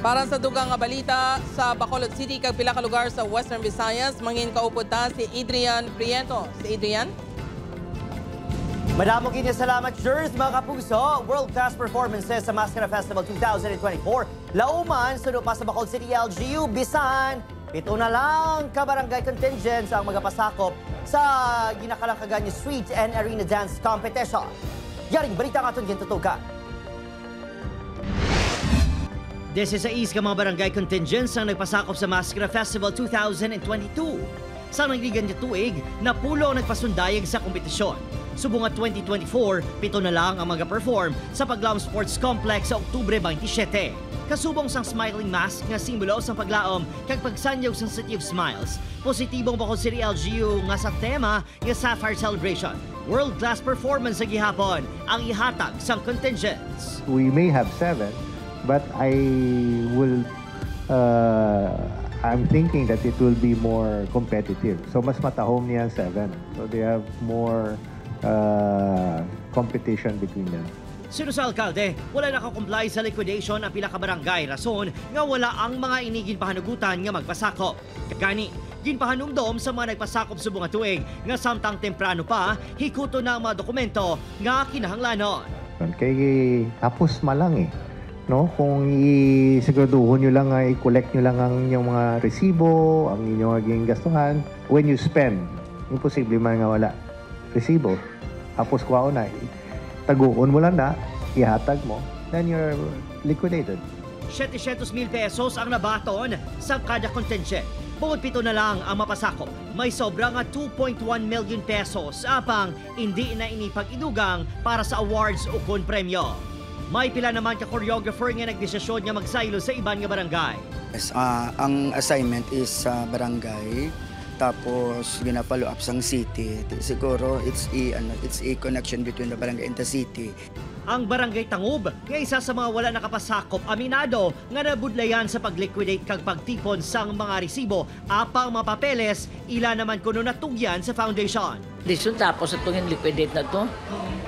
Para sa dugang nga balita, sa Bacolod City, kag pila ka lugar sa Western Visayas, mangin kaupod ta si Adrian Prieto. Si Adrian? Madamong kini salamat, Jers, mga kapuso. World-class performances sa Mascara Festival 2024. Lauman, sunod pa sa Bacolod City LGU, bisan, 7 na lang kabarangay contingents ang magapasakop sa ginakalang Kaganya Street and Arena Dance Competition. Yaring balita nga itong gintutukan. 16 ka mga barangay contingents ang nagpasakop sa Mascara Festival 2022. Sa nagligan niya tuig, napulo ang nagpasundayag sa kompetisyon. Subungat 2024, 7 na lang ang mag-perform sa Paglaom Sports Complex sa Oktubre 27. Kasubong sang smiling mask nga simbolo sa paglaom kag pagsanyaw sa City of Smiles. Positibong Bacolod City LGU nga sa tema nga Sapphire Celebration. World-class performance sa gihapon ang ihatag sang contingents. We may have 7, but I'm thinking that it will be more competitive. So mas matahom niya 7. So they have more competition between them. Sino sa alkalde, wala nakakomply sa liquidation ang pila ka barangay rason nga wala ang mga inigin pahanugutan nga magpasakop. Kagani, ginpahanumdom sa mga nagpasakop sa bunga tuig nga samtang temprano pa, hikuto na ang mga dokumento nga kinahanglanon. Kaya tapos malang no? Kung isiguraduhin nyo lang, i-collect nyo lang ang inyong mga resibo, ang inyong maging gastuhan. When you spend, imposible man nga wala resibo. Tapos kuha na, taguon mo lang na, ihatag mo, then you're liquidated. 700,000 pesos ang nabaton sa kada contingent. Bukod 7 na lang ang mapasakop. May sobra nga 2.1 million pesos apang hindi na inipag-idugang para sa awards o kon premyo. May pila naman ka choreographer nga nagdesisyon nga magsaylo sa iban nga barangay. Yes, ang assignment is sa barangay, tapos ginapalo up sang city. Siguro it's a connection between the barangay and the city. Ang Barangay Tangub nga isa sa mga wala nakapasakop aminado nga nabudlayan sa pagliquidate kag pagtipon sang mga resibo apang mga papeles ila naman kuno natugyan sa foundation. Disyon tapos itong liquidate na to.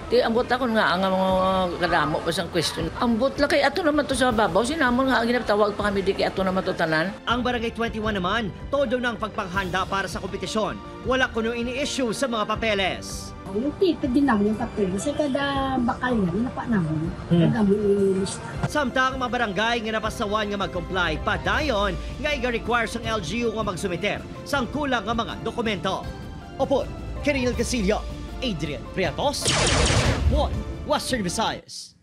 Di ambot ako nga ang mga kadamo pa sang question. Ambot la kay ato naman to sa babaw. Sinamon nga ang ginatawag pa kami di kay ato naman to tanan. Ang Barangay 21 naman, todo ng pagpanghanda para sa kompetisyon. Wala kuno ini-issue sa mga papeles. Yung tipid din namin yung papel. Kasi kada bakal yan, napa namin. Kada mo ililista. Samtang mga barangay nga napasawan nga mag-comply, padayon nga iga-require sang LGU nga magsumiter sang kulang nga mga dokumento. Opo, Kiril Casillo, Adrian Priatos, One Western Visayas.